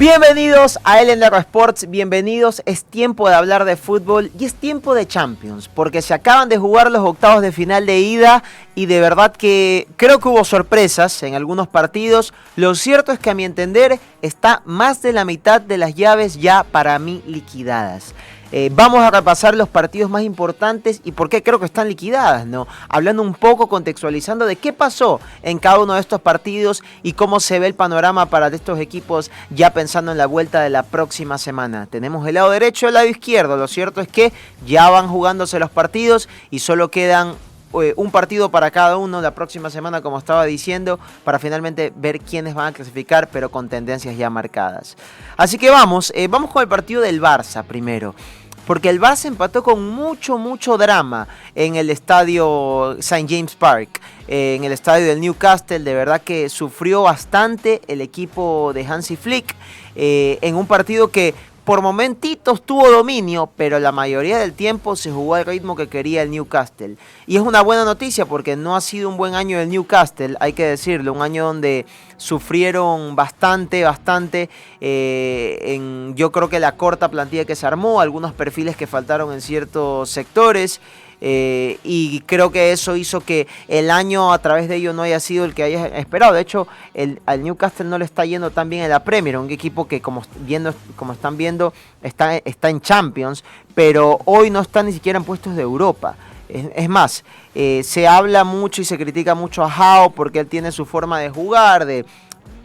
Bienvenidos a LNR Sports, bienvenidos, es tiempo de hablar de fútbol y es tiempo de Champions, porque se acaban de jugar los octavos de final de ida y de verdad que creo que hubo sorpresas en algunos partidos. Lo cierto es que a mi entender está más de la mitad de las llaves ya para mí liquidadas. Vamos a repasar los partidos más importantes y por qué creo que están liquidadas, ¿no? Hablando un poco, contextualizando de qué pasó en cada uno de estos partidos y cómo se ve el panorama para estos equipos ya pensando en la vuelta de la próxima semana. Tenemos el lado derecho y el lado izquierdo. Lo cierto es que ya van jugándose los partidos y solo quedan un partido para cada uno la próxima semana, como estaba diciendo, para finalmente ver quiénes van a clasificar, pero con tendencias ya marcadas. Así que vamos con el partido del Barça primero. Porque el Barça empató con mucho drama en el estadio St. James Park, en el estadio del Newcastle. De verdad que sufrió bastante el equipo de Hansi Flick en un partido que por momentitos tuvo dominio, pero la mayoría del tiempo se jugó al ritmo que quería el Newcastle. Y es una buena noticia porque no ha sido un buen año del Newcastle, hay que decirlo, un año donde sufrieron bastante, yo creo que la corta plantilla que se armó, algunos perfiles que faltaron en ciertos sectores. Y creo que eso hizo que el año a través de ello no haya sido el que haya esperado. De hecho, al Newcastle no le está yendo tan bien en la Premier, un equipo que como están viendo está en Champions, pero hoy no está ni siquiera en puestos de Europa. Es más, se habla mucho y se critica mucho a Howe porque él tiene su forma de jugar, de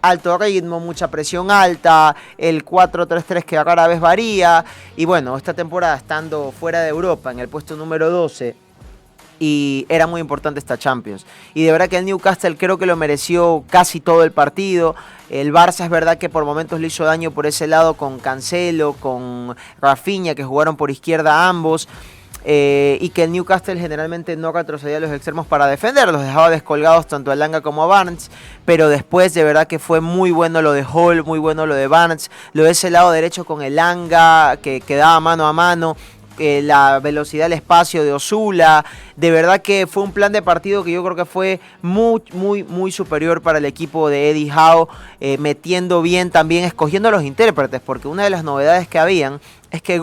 alto ritmo, mucha presión alta, el 4-3-3 que rara vez varía, y bueno, esta temporada estando fuera de Europa en el puesto número 12, y era muy importante esta Champions, y de verdad que el Newcastle creo que lo mereció casi todo el partido. El Barça es verdad que por momentos le hizo daño por ese lado con Cancelo, con Rafinha, que jugaron por izquierda ambos. Y que el Newcastle generalmente no retrocedía a los extremos para defender, los dejaba descolgados tanto a Elanga como a Barnes, pero después de verdad que fue muy bueno lo de Hall, muy bueno lo de Barnes, lo de ese lado derecho con Elanga que quedaba mano a mano, la velocidad del espacio de Osula. De verdad que fue un plan de partido que yo creo que fue muy superior para el equipo de Eddie Howe, metiendo bien también, escogiendo a los intérpretes, porque una de las novedades que habían es que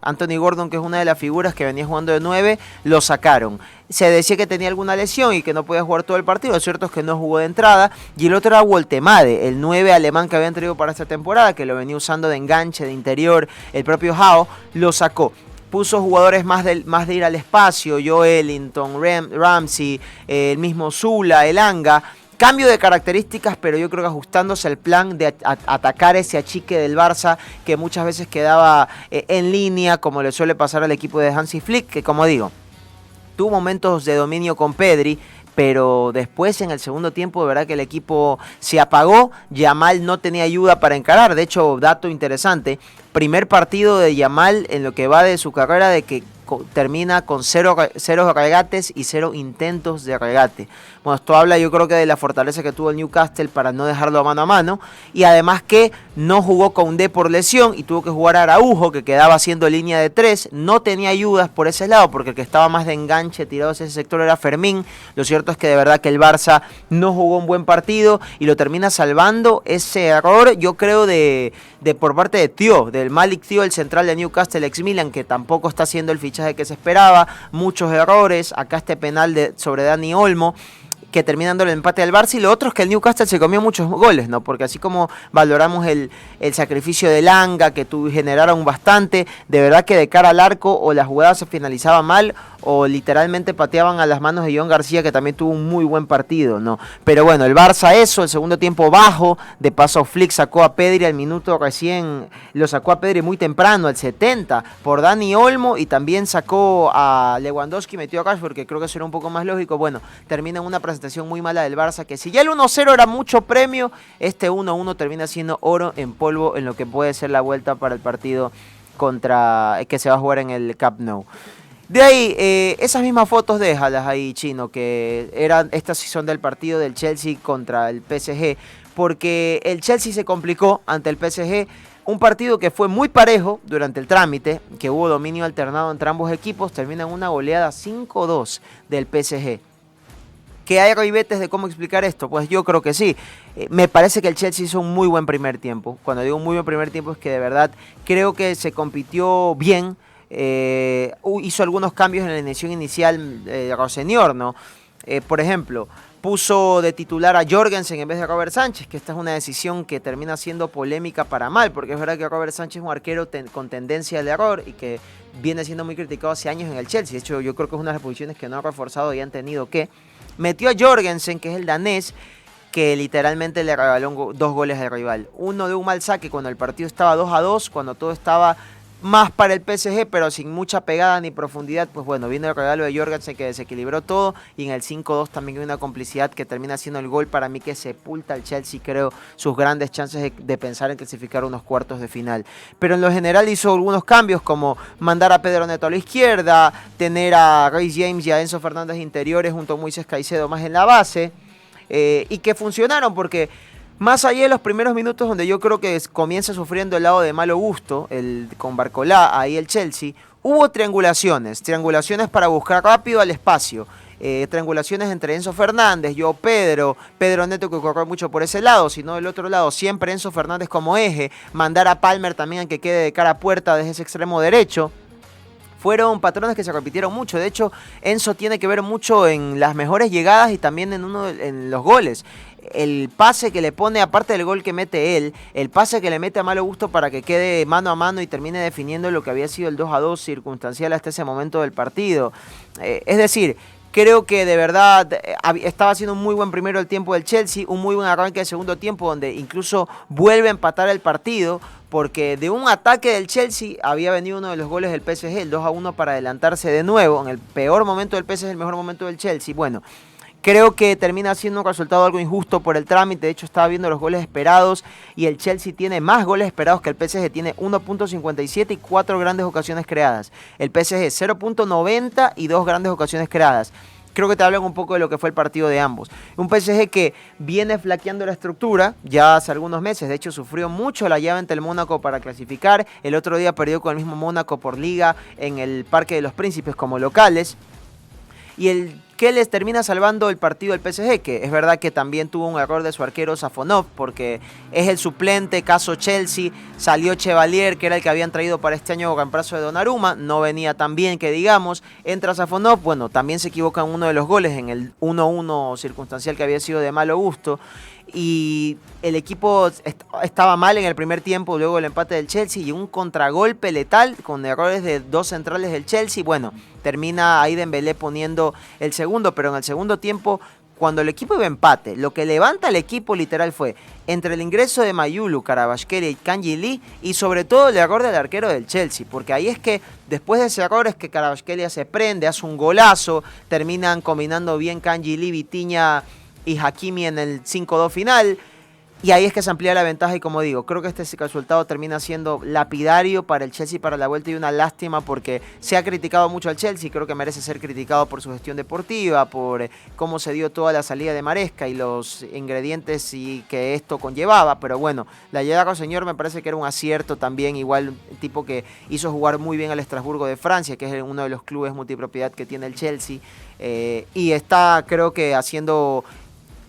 Anthony Gordon, que es una de las figuras que venía jugando de 9, lo sacaron. Se decía que tenía alguna lesión y que no podía jugar todo el partido. Lo cierto es que no jugó de entrada. Y el otro era Woltemade, el 9 alemán que habían traído para esta temporada, que lo venía usando de enganche, de interior. El propio Howe lo sacó. Puso jugadores más de ir al espacio, Joelinton, Ramsey, el mismo Zula, Elanga. Cambio de características, pero yo creo que ajustándose al plan de atacar ese achique del Barça que muchas veces quedaba en línea, como le suele pasar al equipo de Hansi Flick, que como digo, tuvo momentos de dominio con Pedri, pero después en el segundo tiempo de verdad que el equipo se apagó. Yamal no tenía ayuda para encarar. De hecho, dato interesante, primer partido de Yamal en lo que va de su carrera de que termina con 0 regates y 0 intentos de regate. Bueno, esto habla yo creo que de la fortaleza que tuvo el Newcastle para no dejarlo mano a mano, y además que no jugó Koundé por lesión y tuvo que jugar a Araujo, que quedaba haciendo línea de 3, no tenía ayudas por ese lado porque el que estaba más de enganche tirado hacia ese sector era Fermín. Lo cierto es que de verdad que el Barça no jugó un buen partido y lo termina salvando ese error, yo creo, de por parte de Thiaw, del Malik Thiaw, el central de Newcastle ex Milan, que tampoco está haciendo el fichaje que se esperaba, muchos errores, acá este penal sobre Dani Olmo, que termina dando el empate al Barça, y lo otro es que el Newcastle se comió muchos goles, ¿no? Porque así como valoramos el sacrificio de Elanga, que generaron bastante, de verdad que de cara al arco o la jugada se finalizaba mal o literalmente pateaban a las manos de John García, que también tuvo un muy buen partido, ¿no? Pero bueno, el Barça el segundo tiempo bajo, de paso Flick sacó a Pedri al minuto recién, lo sacó a Pedri muy temprano, al 70, por Dani Olmo, y también sacó a Lewandowski, metió a Rashford, que creo que eso era un poco más lógico. Bueno, termina en una presentación muy mala del Barça, que si ya el 1-0 era mucho premio, este 1-1 termina siendo oro en polvo en lo que puede ser la vuelta para el partido que se va a jugar en el Camp Nou. De ahí, esas mismas fotos déjalas ahí, Chino, que estas sí son del partido del Chelsea contra el PSG, porque el Chelsea se complicó ante el PSG, un partido que fue muy parejo durante el trámite, que hubo dominio alternado entre ambos equipos, termina en una goleada 5-2 del PSG. ¿Que hay ribetes de cómo explicar esto? Pues yo creo que sí. Me parece que el Chelsea hizo un muy buen primer tiempo. Cuando digo un muy buen primer tiempo es que de verdad creo que se compitió bien. Hizo algunos cambios en la alineación inicial de Rossenior, ¿no? Por ejemplo, puso de titular a Jorgensen en vez de Robert Sánchez, que esta es una decisión que termina siendo polémica para mal, porque es verdad que Robert Sánchez es un arquero con tendencia al error y que viene siendo muy criticado hace años en el Chelsea. De hecho, yo creo que es una de las posiciones que no ha reforzado y han tenido que. Metió a Jorgensen, que es el danés, que literalmente le regaló 2 goles al rival. Uno de un mal saque cuando el partido estaba 2-2, cuando todo estaba más para el PSG, pero sin mucha pegada ni profundidad. Pues bueno, vino el regalo de Jorgensen que desequilibró todo, y en el 5-2 también hay una complicidad que termina siendo el gol para mí que sepulta al Chelsea, creo, sus grandes chances de pensar en clasificar unos cuartos de final. Pero en lo general hizo algunos cambios, como mandar a Pedro Neto a la izquierda, tener a Reece James y a Enzo Fernández interiores junto a Moisés Caicedo más en la base, y que funcionaron, porque más allá de los primeros minutos donde yo creo que comienza sufriendo el lado de malo gusto, con Barcolá, ahí el Chelsea, hubo triangulaciones para buscar rápido al espacio. Triangulaciones entre Enzo Fernández, Pedro Neto, que corrió mucho por ese lado, sino del otro lado siempre Enzo Fernández como eje, mandar a Palmer también a que quede de cara a puerta desde ese extremo derecho. Fueron patrones que se repitieron mucho. De hecho, Enzo tiene que ver mucho en las mejores llegadas y también en los goles. El pase que le pone, aparte del gol que mete él, el pase que le mete a malo gusto para que quede mano a mano y termine definiendo lo que había sido el 2-2 circunstancial hasta ese momento del partido. Es decir, creo que de verdad estaba haciendo un muy buen primero el tiempo del Chelsea, un muy buen arranque del segundo tiempo, donde incluso vuelve a empatar el partido, porque de un ataque del Chelsea había venido uno de los goles del PSG, el 2-1 para adelantarse de nuevo. En el peor momento del PSG, el mejor momento del Chelsea. Bueno, creo que termina siendo un resultado algo injusto por el trámite. De hecho, estaba viendo los goles esperados y el Chelsea tiene más goles esperados que el PSG. Tiene 1.57 y 4 grandes ocasiones creadas. El PSG 0.90 y 2 grandes ocasiones creadas. Creo que te hablan un poco de lo que fue el partido de ambos. Un PSG que viene flaqueando la estructura ya hace algunos meses. De hecho, sufrió mucho la llave ante el Mónaco para clasificar. El otro día perdió con el mismo Mónaco por liga en el Parque de los Príncipes como locales. Y el que les termina salvando el partido del PSG, que es verdad que también tuvo un error de su arquero Safonov, porque es el suplente, caso Chelsea, salió Chevalier, que era el que habían traído para este año reemplazo de Donnarumma, no venía tan bien que digamos, entra Safonov, bueno, también se equivoca en uno de los goles, en el 1-1 circunstancial que había sido de malo gusto, y el equipo estaba mal en el primer tiempo, luego el empate del Chelsea y un contragolpe letal con errores de 2 centrales del Chelsea. Bueno, termina ahí Dembélé poniendo el segundo, pero en el segundo tiempo, cuando el equipo iba a empate, lo que levanta el equipo literal fue entre el ingreso de Mayulu, Kvaratskhelia y Kangin Lee, y sobre todo el error del arquero del Chelsea, porque ahí es que después de ese error es que Kvaratskhelia se prende, hace un golazo, terminan combinando bien Kangin Lee, Vitinha y Hakimi en el 5-2 final, y ahí es que se amplía la ventaja. Y como digo, creo que este resultado termina siendo lapidario para el Chelsea para la vuelta, y una lástima porque se ha criticado mucho al Chelsea. Creo que merece ser criticado por su gestión deportiva, por cómo se dio toda la salida de Maresca y los ingredientes y que esto conllevaba, pero bueno, la llegada de Rossenior me parece que era un acierto también, igual un tipo que hizo jugar muy bien al Estrasburgo de Francia, que es uno de los clubes multipropiedad que tiene el Chelsea, y está, creo que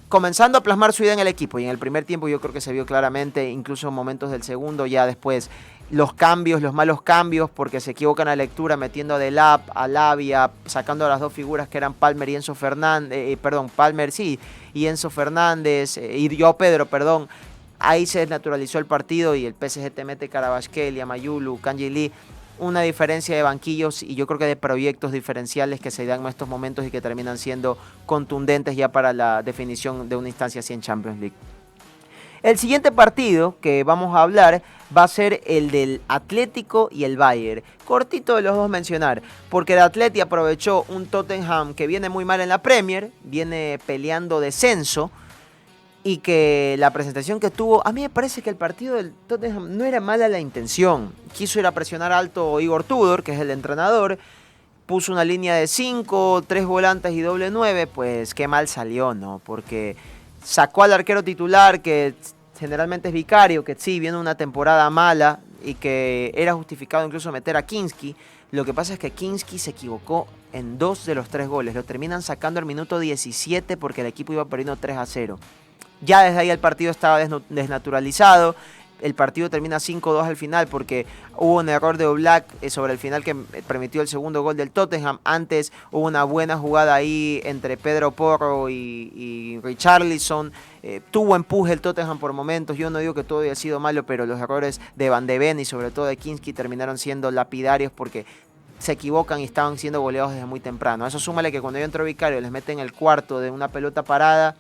comenzando a plasmar su idea en el equipo, y en el primer tiempo yo creo que se vio claramente, incluso en momentos del segundo, ya después los cambios, los malos cambios, porque se equivocan a lectura metiendo a Delap, a Lavia, sacando a las dos figuras que eran Palmer y Enzo Fernández, Palmer sí, y Enzo Fernández, y Joao Pedro, perdón. Ahí se desnaturalizó el partido y el PSG te mete Kvaratskhelia, Mayulu, Kangin Lee. Una diferencia de banquillos y yo creo que de proyectos diferenciales que se dan en estos momentos y que terminan siendo contundentes ya para la definición de una instancia así en Champions League. El siguiente partido que vamos a hablar va a ser el del Atlético y el Bayern. Cortito de los dos mencionar, porque el Atleti aprovechó un Tottenham que viene muy mal en la Premier, viene peleando descenso, y que la presentación que tuvo, a mí me parece que el partido del Tottenham no era mala la intención. Quiso ir a presionar alto Igor Tudor, que es el entrenador, puso una línea de 5, 3 volantes y doble 9, pues qué mal salió, ¿no? Porque sacó al arquero titular, que generalmente es Vicario, que sí, viene una temporada mala y que era justificado incluso meter a Kinski, Lo que pasa es que Kinski se equivocó en 2 de los 3 goles. Lo terminan sacando al minuto 17 porque el equipo iba perdiendo 3-0. Ya desde ahí el partido estaba desnaturalizado. El partido termina 5-2 al final porque hubo un error de Oblak sobre el final que permitió el segundo gol del Tottenham. Antes hubo una buena jugada ahí entre Pedro Porro y Richarlison. Tuvo empuje el Tottenham por momentos. Yo no digo que todo haya sido malo, pero los errores de Van de Ven y sobre todo de Kinski terminaron siendo lapidarios porque se equivocan y estaban siendo goleados desde muy temprano. A eso súmale que cuando yo entró Vicario les meten el cuarto de una pelota parada.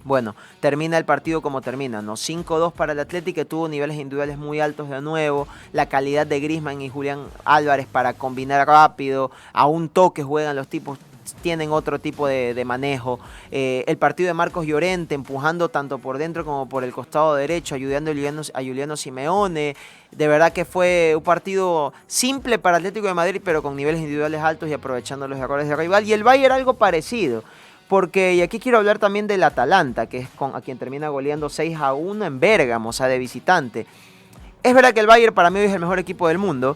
Bueno, termina el partido como termina, ¿no? 5-2 para el Athletic, que tuvo niveles individuales muy altos de nuevo. La calidad de Griezmann y Julián Álvarez para combinar rápido. A un toque juegan los tipos, tienen otro tipo de manejo. El partido de Marcos Llorente empujando tanto por dentro como por el costado derecho, ayudando a Juliano Simeone. De verdad que fue un partido simple para Atlético de Madrid, pero con niveles individuales altos y aprovechando los errores del rival. Y el Bayern algo parecido. Porque, y aquí quiero hablar también del Atalanta, que es a quien termina goleando 6-1 en Bérgamo, o sea, de visitante. Es verdad que el Bayern para mí hoy es el mejor equipo del mundo.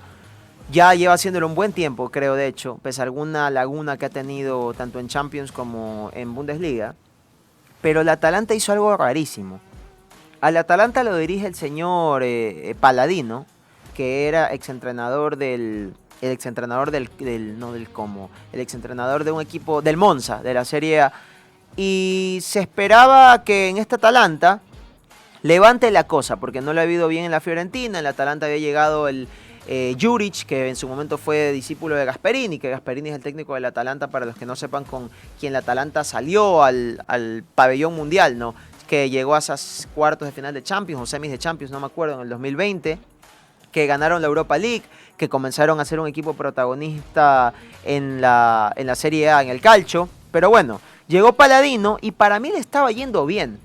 Ya lleva haciéndolo un buen tiempo, creo, de hecho, pese a alguna laguna que ha tenido tanto en Champions como en Bundesliga. Pero el Atalanta hizo algo rarísimo. Al Atalanta lo dirige el señor Paladino, que era exentrenador del exentrenador de un equipo del Monza, de la Serie A. Y se esperaba que en esta Atalanta levante la cosa, porque no le ha ido bien en la Fiorentina. En la Atalanta había llegado el Juric, que en su momento fue discípulo de Gasperini, que Gasperini es el técnico del Atalanta, para los que no sepan, con quien la Atalanta salió al pabellón mundial, ¿no? Que llegó a esas cuartos de final de Champions o semis de Champions, no me acuerdo, en el 2020, que ganaron la Europa League, que comenzaron a ser un equipo protagonista en la Serie A, en el calcio. Pero bueno, llegó Paladino y para mí le estaba yendo bien.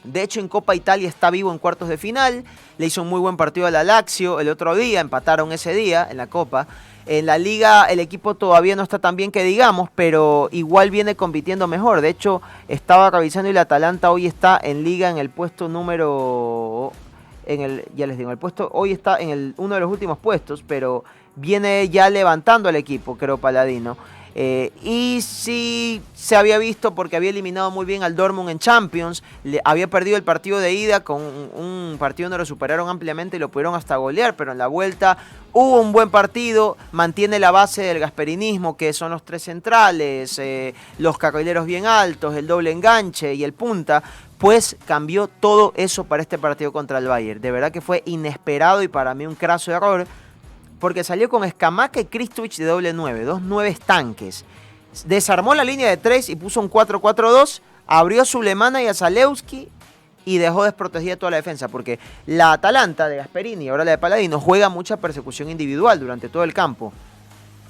De hecho, en Copa Italia está vivo en cuartos de final. Le hizo un muy buen partido a la Lazio el otro día, empataron ese día en la Copa. En la Liga el equipo todavía no está tan bien que digamos, pero igual viene compitiendo mejor. De hecho, estaba revisando y el Atalanta hoy está en Liga en el puesto número... ya les digo, el puesto hoy está en uno de los últimos puestos, pero viene ya levantando al equipo, creo, Paladino. Y sí se había visto porque había eliminado muy bien al Dortmund en Champions. Había perdido el partido de ida con un partido donde lo superaron ampliamente y lo pudieron hasta golear, pero en la vuelta hubo un buen partido. Mantiene la base del gasperinismo, que son los tres centrales, los carrileros bien altos, el doble enganche y el punta. Pues cambió todo eso para este partido contra el Bayern. De verdad que fue inesperado y para mí un craso error, porque salió con Scamacca y Kristovic de doble 9, dos 9 tanques. Desarmó la línea de 3 y puso un 4-4-2, abrió a Sulemana y a Zalewski y dejó desprotegida toda la defensa, porque la Atalanta de Gasperini y ahora la de Paladino juega mucha persecución individual durante todo el campo.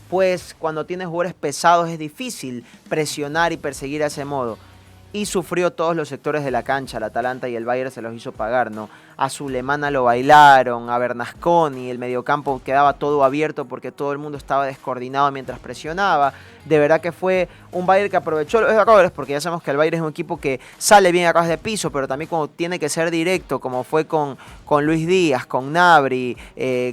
Pues cuando tienes jugadores pesados es difícil presionar y perseguir a ese modo. Y sufrió todos los sectores de la cancha. El Atalanta y el Bayern se los hizo pagar, ¿no? A Sulemana lo bailaron, a Bernasconi, el mediocampo quedaba todo abierto porque todo el mundo estaba descoordinado mientras presionaba. De verdad que fue un Bayern que aprovechó los errores, porque ya sabemos que el Bayern es un equipo que sale bien a ras de piso, pero también cuando tiene que ser directo, como fue con Luis Díaz, con Gnabry,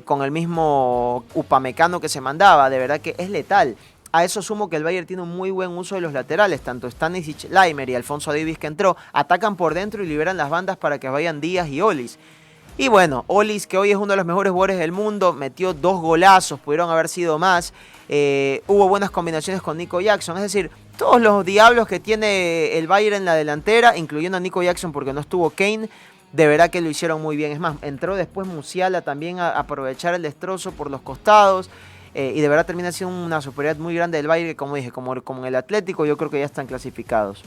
con el mismo Upamecano que se mandaba, de verdad que es letal. A eso sumo que el Bayern tiene un muy buen uso de los laterales, tanto Stanisic, Laimer y Alfonso Davies, que entró, atacan por dentro y liberan las bandas para que vayan Díaz y Olis. Y bueno, Olis, que hoy es uno de los mejores jugadores del mundo, metió 2 golazos, pudieron haber sido más. Hubo buenas combinaciones con Nico Jackson, es decir, todos los diablos que tiene el Bayern en la delantera, incluyendo a Nico Jackson porque no estuvo Kane, de verdad que lo hicieron muy bien. Es más, entró después Musiala también a aprovechar el destrozo por los costados. Y de verdad termina siendo una superioridad muy grande del Bayern, que como dije, como en el Atlético, yo creo que ya están clasificados.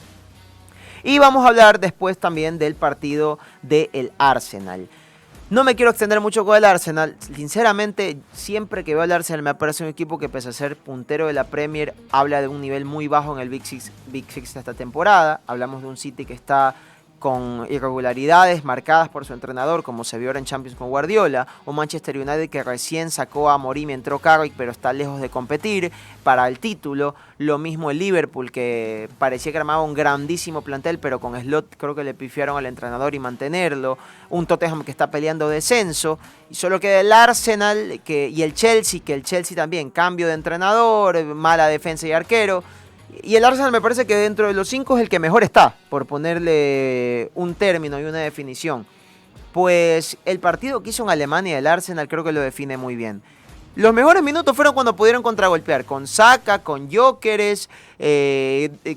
Y vamos a hablar después también del partido del Arsenal. No me quiero extender mucho con el Arsenal. Sinceramente, siempre que veo al Arsenal me parece un equipo que, pese a ser puntero de la Premier, habla de un nivel muy bajo en el Big Six de esta temporada. Hablamos de un City que está con irregularidades marcadas por su entrenador, como se vio ahora en Champions con Guardiola, un Manchester United que recién sacó a Mourinho, entró Carrick, pero está lejos de competir para el título. Lo mismo el Liverpool, que parecía que armaba un grandísimo plantel, pero con Slot creo que le pifiaron al entrenador y mantenerlo. Un Tottenham que está peleando descenso. Y solo queda el Arsenal y el Chelsea, que el Chelsea también, cambio de entrenador, mala defensa y arquero. Y el Arsenal me parece que dentro de los 5 es el que mejor está, por ponerle un término y una definición. Pues el partido que hizo en Alemania el Arsenal creo que lo define muy bien. Los mejores minutos fueron cuando pudieron contragolpear, con Saka, con Gyökeres,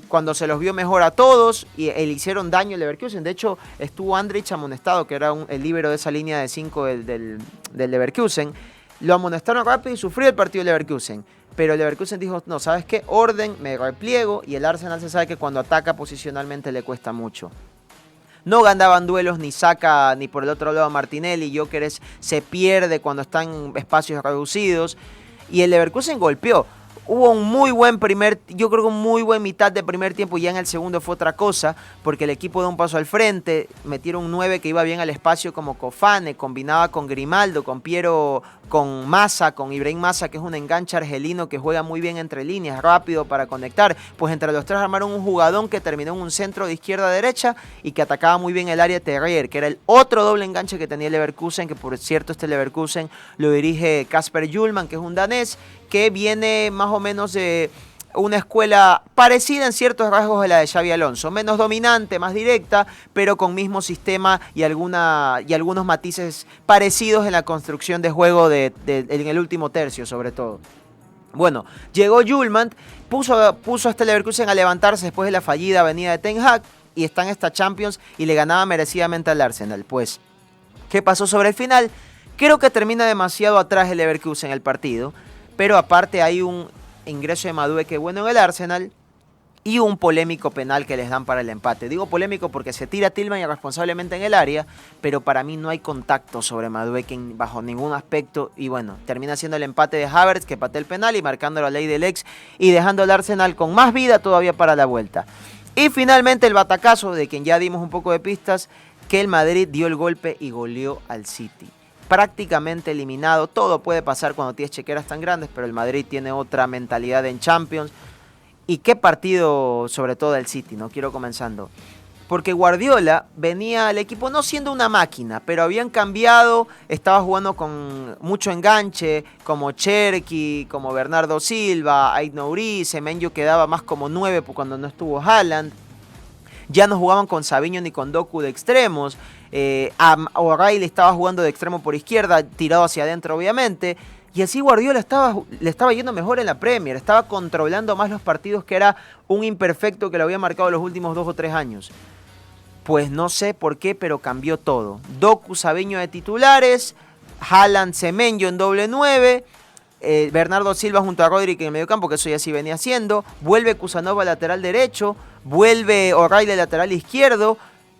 cuando se los vio mejor a todos y le hicieron daño al Leverkusen. De hecho, estuvo Andrich amonestado, que era el líbero de esa línea de 5 del Leverkusen. Lo amonestaron rápido y sufrió el partido del Leverkusen. Pero el Leverkusen dijo, no, ¿sabes qué? Orden, me repliego, y el Arsenal se sabe que cuando ataca posicionalmente le cuesta mucho. No ganaban duelos ni Saka ni por el otro lado Martinelli. Gyökeres se pierde cuando está en espacios reducidos. Y el Leverkusen golpeó. Hubo un muy buen yo creo que un muy buen mitad de primer tiempo, y ya en el segundo fue otra cosa, porque el equipo dio un paso al frente, metieron un 9 que iba bien al espacio como Kofane, combinaba con Grimaldo, con Piero, con Massa, con Ibrahim Massa, que es un enganche argelino que juega muy bien entre líneas, rápido para conectar. Pues entre los tres armaron un jugadón que terminó en un centro de izquierda a derecha y que atacaba muy bien el área Terrier, que era el otro doble enganche que tenía el Leverkusen, que por cierto este Leverkusen lo dirige Kasper Hjulmand, que es un danés, que viene más o menos de una escuela parecida en ciertos rasgos a la de Xabi Alonso, menos dominante, más directa, pero con mismo sistema y algunos matices parecidos en la construcción de juego en el último tercio sobre todo. Bueno, llegó Hjulmand, puso a este Leverkusen a levantarse después de la fallida venida de Ten Hag, y está en esta Champions y le ganaba merecidamente al Arsenal. Pues, ¿qué pasó sobre el final? Creo que termina demasiado atrás el Leverkusen en el partido. Pero aparte hay un ingreso de Madueke bueno en el Arsenal y un polémico penal que les dan para el empate. Digo polémico porque se tira Tillman irresponsablemente en el área, pero para mí no hay contacto sobre Madueke bajo ningún aspecto. Y bueno, termina siendo el empate de Havertz, que patea el penal y marcando la ley del ex y dejando al Arsenal con más vida todavía para la vuelta. Y finalmente el batacazo, de quien ya dimos un poco de pistas, que el Madrid dio el golpe y goleó al City. Prácticamente eliminado, todo puede pasar cuando tienes chequeras tan grandes, pero el Madrid tiene otra mentalidad en Champions. Y qué partido, sobre todo del City, ¿no? Quiero comenzando. Porque Guardiola venía al equipo no siendo una máquina, pero habían cambiado, estaba jugando con mucho enganche, como Cherki, como Bernardo Silva, Aït-Nouri, Semenyo quedaba más como 9 cuando no estuvo Haaland. Ya no jugaban con Savinho ni con Doku de extremos. O'Reilly estaba jugando de extremo por izquierda, tirado hacia adentro obviamente. Y así Guardiola le estaba yendo mejor en la Premier. Estaba controlando más los partidos, que era un imperfecto que lo había marcado los últimos 2 o 3 años. Pues no sé por qué, pero cambió todo. Doku, Savinho de titulares, Haaland, Semenyo en doble 9. Bernardo Silva junto a Rodri en el mediocampo, que eso ya sí venía haciendo. Vuelve Kusanova lateral derecho, vuelve O'Reilly lateral izquierdo,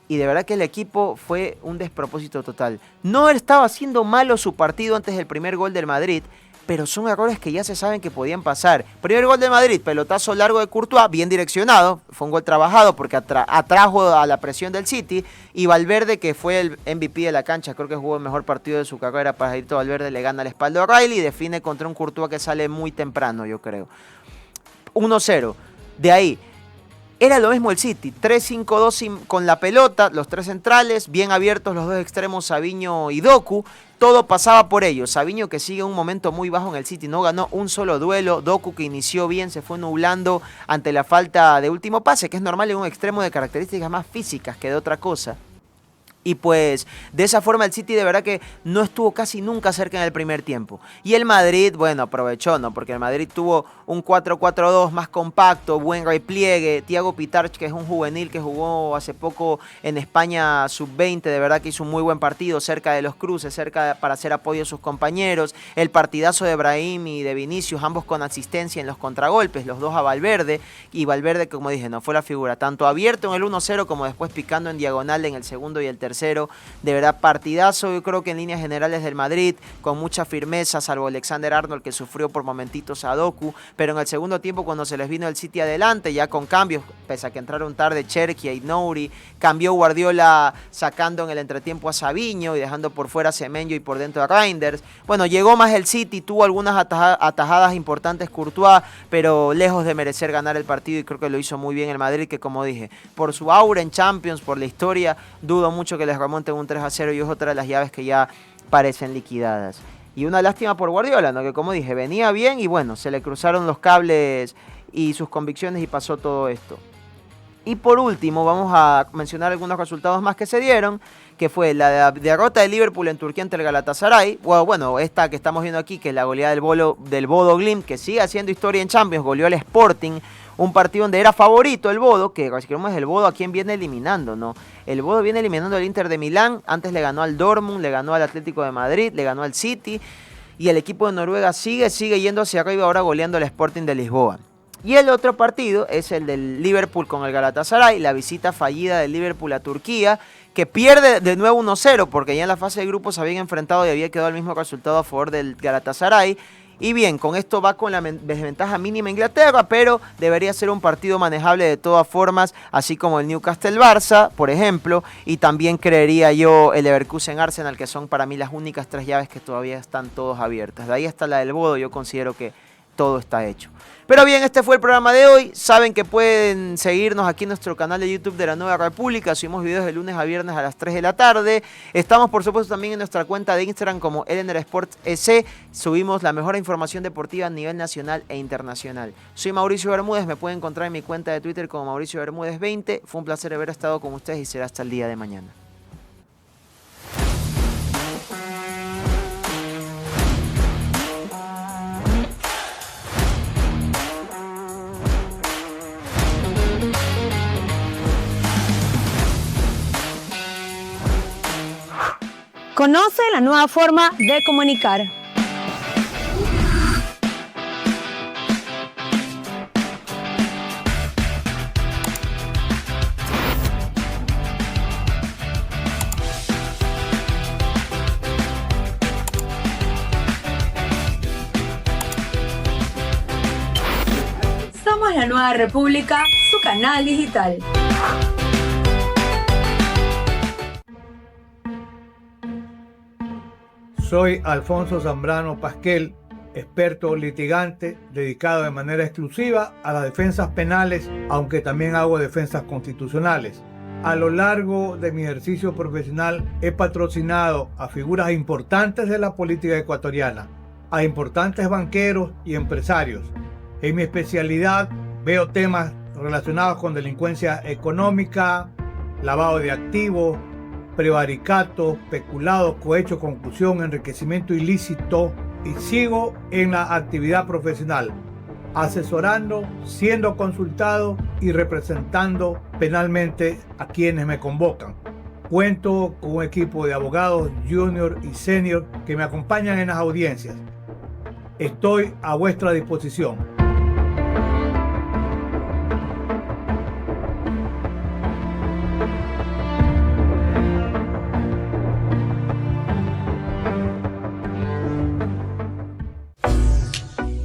y de verdad que el equipo fue un despropósito total. No estaba haciendo malo su partido antes del primer gol del Madrid, pero son errores que ya se saben que podían pasar. Primer gol del Madrid, pelotazo largo de Courtois, bien direccionado, fue un gol trabajado porque atrajo a la presión del City, y Valverde, que fue el MVP de la cancha, creo que jugó el mejor partido de su carrera, Pajarito Valverde le gana la espalda a O'Reilly y define contra un Courtois que sale muy temprano, yo creo. 1-0. De ahí, era lo mismo el City, 3-5-2 con la pelota, los tres centrales, bien abiertos los dos extremos, Savinho y Doku, todo pasaba por ellos. Savinho, que sigue un momento muy bajo en el City, no ganó un solo duelo. Doku, que inició bien, se fue nublando ante la falta de último pase, que es normal en un extremo de características más físicas que de otra cosa. Y pues de esa forma el City de verdad que no estuvo casi nunca cerca en el primer tiempo. Y el Madrid, bueno, aprovechó, ¿no? Porque el Madrid tuvo un 4-4-2 más compacto, buen repliegue. Thiago Pitarch, que es un juvenil que jugó hace poco en España sub-20, de verdad que hizo un muy buen partido, cerca de los cruces, para hacer apoyo a sus compañeros. El partidazo de Brahim y de Vinicius, ambos con asistencia en los contragolpes, los dos a Valverde. Y Valverde, como dije, no fue la figura, tanto abierto en el 1-0 como después picando en diagonal en el segundo y el tercero. tercero. De verdad, partidazo, yo creo que en líneas generales del Madrid, con mucha firmeza, salvo Alexander-Arnold que sufrió por momentitos a Doku, pero en el segundo tiempo cuando se les vino el City adelante, ya con cambios, pese a que entraron tarde Cherki y Nouri, cambió Guardiola sacando en el entretiempo a Savinho y dejando por fuera a Semenyo y por dentro a Reinders. Bueno, llegó más el City, tuvo algunas atajadas importantes Courtois, pero lejos de merecer ganar el partido, y creo que lo hizo muy bien el Madrid, que como dije, por su aura en Champions, por la historia, dudo mucho que les remonten un 3-0 y es otra de las llaves que ya parecen liquidadas. Y una lástima por Guardiola, ¿no? Que como dije, venía bien y bueno, se le cruzaron los cables y sus convicciones y pasó todo esto. Y por último, vamos a mencionar algunos resultados más que se dieron, que fue la derrota de Liverpool en Turquía ante el Galatasaray. Bueno, esta que estamos viendo aquí, que es la goleada del Bodo Glimt, que sigue haciendo historia en Champions, goleó al Sporting, un partido donde era favorito el Bodo, que si queremos el Bodo a quien viene eliminando, ¿no? El Bodo viene eliminando al Inter de Milán, antes le ganó al Dortmund, le ganó al Atlético de Madrid, le ganó al City, y el equipo de Noruega sigue yendo hacia arriba, ahora goleando al Sporting de Lisboa. Y el otro partido es el del Liverpool con el Galatasaray, la visita fallida del Liverpool a Turquía, que pierde de nuevo 1-0, porque ya en la fase de grupos se habían enfrentado y había quedado el mismo resultado a favor del Galatasaray. Y bien, con esto va con la desventaja mínima Inglaterra, pero debería ser un partido manejable de todas formas, así como el Newcastle-Barça, por ejemplo, y también creería yo el Leverkusen-Arsenal, que son para mí las únicas 3 llaves que todavía están todas abiertas. De ahí hasta la del Bodo, yo considero que todo está hecho. Pero bien, este fue el programa de hoy. Saben que pueden seguirnos aquí en nuestro canal de YouTube de La Nueva República. Subimos videos de lunes a viernes a las 3 de la tarde. Estamos, por supuesto, también en nuestra cuenta de Instagram como LNR Sports EC. Subimos la mejor información deportiva a nivel nacional e internacional. Soy Mauricio Bermúdez. Me pueden encontrar en mi cuenta de Twitter como Mauricio Bermúdez 20. Fue un placer haber estado con ustedes y será hasta el día de mañana. Conoce la nueva forma de comunicar. Somos La Nueva República, su canal digital. Soy Alfonso Zambrano Pasquel, experto litigante dedicado de manera exclusiva a las defensas penales, aunque también hago defensas constitucionales. A lo largo de mi ejercicio profesional he patrocinado a figuras importantes de la política ecuatoriana, a importantes banqueros y empresarios. En mi especialidad veo temas relacionados con delincuencia económica, lavado de activos, prevaricato, peculado, cohecho, concusión, enriquecimiento ilícito, y sigo en la actividad profesional, asesorando, siendo consultado y representando penalmente a quienes me convocan. Cuento con un equipo de abogados junior y senior que me acompañan en las audiencias. Estoy a vuestra disposición.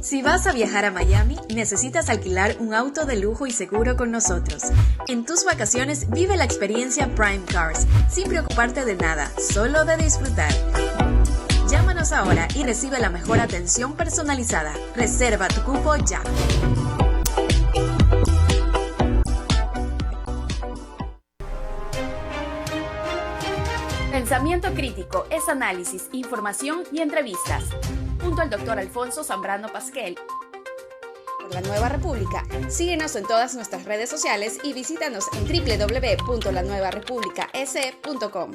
Si vas a viajar a Miami, necesitas alquilar un auto de lujo y seguro con nosotros. En tus vacaciones vive la experiencia Prime Cars, sin preocuparte de nada, solo de disfrutar. Llámanos ahora y recibe la mejor atención personalizada. Reserva tu cupo ya. Pensamiento crítico es análisis, información y entrevistas. Junto al Dr. Alfonso Zambrano Pasquel. Por La Nueva República. Síguenos en todas nuestras redes sociales y visítanos en www.lanuevarepublicaec.com.